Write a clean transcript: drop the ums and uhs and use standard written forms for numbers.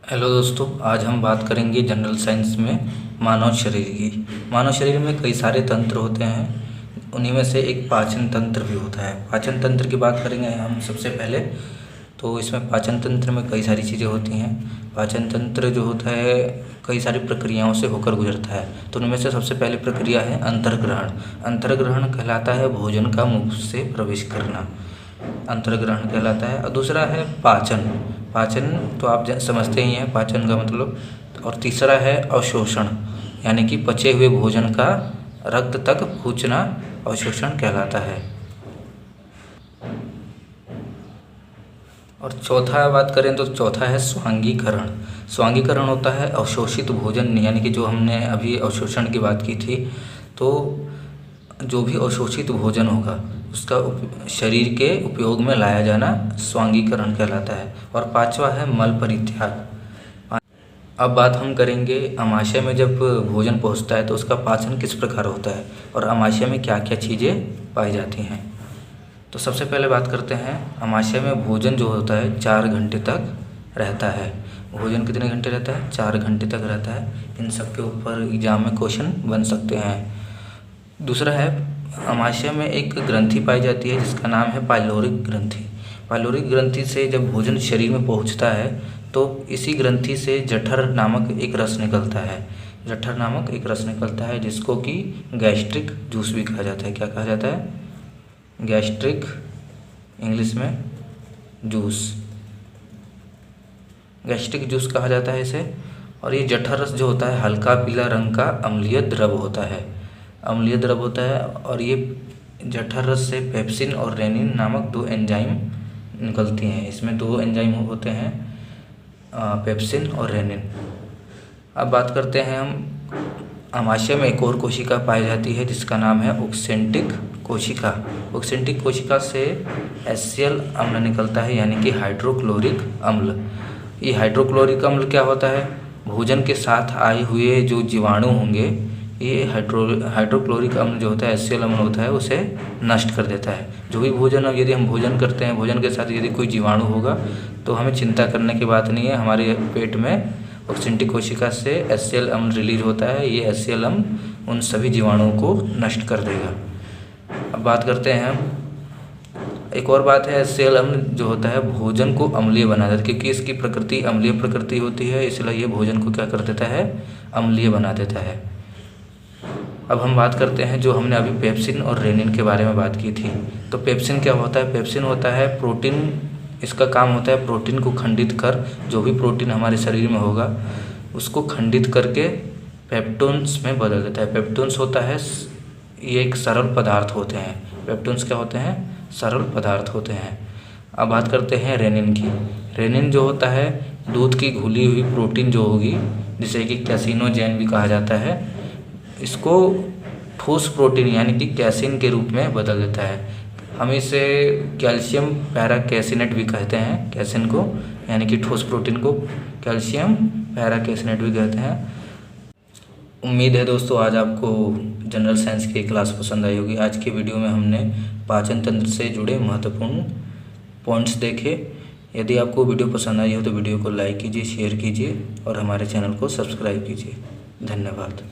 Hello दोस्तों, आज हम बात करेंगे जनरल साइंस में मानव शरीर की। मानव शरीर में कई सारे तंत्र होते हैं, उन्हीं में से एक पाचन तंत्र भी होता है। पाचन तंत्र की बात करेंगे हम सबसे पहले। तो इसमें पाचन तंत्र में कई सारी चीज़ें होती हैं। पाचन तंत्र जो होता है कई सारी प्रक्रियाओं से होकर गुजरता है। तो उनमें से सबसे पहली प्रक्रिया है अंतर्ग्रहण। अंतर्ग्रहण कहलाता है भोजन का मुख से प्रवेश करना, अंतर्ग्रहण कहलाता है। और दूसरा है पाचन। पाचन तो आप समझते ही हैं पाचन का मतलब। और तीसरा है अवशोषण, यानी कि पचे हुए भोजन का रक्त तक पहुँचना अवशोषण कहलाता है। और चौथा बात करें तो चौथा है स्वांगीकरण। स्वांगीकरण होता है अवशोषित भोजन, यानी कि जो हमने अभी अवशोषण की बात की थी, तो जो भी अवशोषित भोजन होगा उसका शरीर के उपयोग में लाया जाना स्वांगीकरण कहलाता है। और पांचवा है मल परित्याग। अब बात हम करेंगे अमाशय में जब भोजन पहुंचता है तो उसका पाचन किस प्रकार होता है और अमाशय में क्या क्या चीज़ें पाई जाती हैं। तो सबसे पहले बात करते हैं अमाशय में भोजन जो होता है 4 घंटे तक रहता है। भोजन कितने घंटे रहता है? 4 घंटे तक रहता है। इन सब के ऊपर एग्जाम में क्वेश्चन बन सकते हैं। दूसरा है अमाशय में एक ग्रंथि पाई जाती है जिसका नाम है पाइलोरिक ग्रंथि। पाइलोरिक ग्रंथि से जब भोजन शरीर में पहुंचता है तो इसी ग्रंथि से जठर नामक एक रस निकलता है। जठर नामक एक रस निकलता है जिसको कि गैस्ट्रिक जूस भी कहा जाता है। क्या कहा जाता है? गैस्ट्रिक, इंग्लिश में जूस, गैस्ट्रिक जूस कहा जाता है इसे। और ये जठर रस जो होता है हल्का पीला रंग का अम्लीय द्रव होता है, अम्लीय द्रव होता है। और ये जठर रस से पेप्सिन और रेनिन नामक 2 एंजाइम निकलती हैं। इसमें 2 एंजाइम होते हैं, पेप्सिन और रेनिन। अब बात करते हैं हम अमाशय में एक और कोशिका पाई जाती है जिसका नाम है ऑक्सेंटिक कोशिका। ऑक्सेंटिक कोशिका से HCl अम्ल निकलता है, यानी कि हाइड्रोक्लोरिक अम्ल। ये हाइड्रोक्लोरिक अम्ल क्या होता है? भोजन के साथ आए हुए जो जीवाणु होंगे, ये हाइड्रोक्लोरिक अम्ल जो होता है HCl अम्ल होता है, उसे नष्ट कर देता है। जो भी भोजन, यदि हम भोजन करते हैं, भोजन के साथ यदि कोई जीवाणु होगा तो हमें चिंता करने की बात नहीं है। हमारे पेट में ऑक्सेंटिक कोशिका से HCl अम्ल रिलीज होता है। ये HCl अम्ल उन सभी जीवाणुओं को नष्ट कर देगा। अब बात करते हैं हम एक और बात है, HCl अम्ल जो होता है भोजन को अम्लीय बना देता है। क्योंकि इसकी प्रकृति अम्लीय प्रकृति होती है, इसलिए ये भोजन को क्या कर देता है? अम्लीय बना देता है। अब हम बात करते हैं जो हमने अभी पेप्सिन और रेनिन के बारे में बात की थी। तो पेप्सिन क्या होता है? पेप्सिन होता है प्रोटीन, इसका काम होता है प्रोटीन को खंडित कर, जो भी प्रोटीन हमारे शरीर में होगा उसको खंडित करके पेप्टोन्स में बदल देता है। पेप्टोन्स होता है, ये एक सरल पदार्थ होते हैं। पेप्टोन्स क्या होते हैं? सरल पदार्थ होते हैं। अब बात करते हैं रेनिन की। रेनिन जो होता है दूध की घुली हुई प्रोटीन जो होगी, जिसे कि कैसिनोजेन भी कहा जाता है, इसको ठोस प्रोटीन यानी कि कैसिन के रूप में बदल देता है। हम इसे कैल्शियम पैराकैसिनेट भी कहते हैं, कैसिन को, यानी कि ठोस प्रोटीन को कैल्शियम पैराकैसिनेट भी कहते हैं। उम्मीद है दोस्तों आज आपको जनरल साइंस की क्लास पसंद आई होगी। आज की वीडियो में हमने पाचन तंत्र से जुड़े महत्वपूर्ण पॉइंट्स देखे। यदि आपको वीडियो पसंद आई हो तो वीडियो को लाइक कीजिए, शेयर कीजिए और हमारे चैनल को सब्सक्राइब कीजिए। धन्यवाद।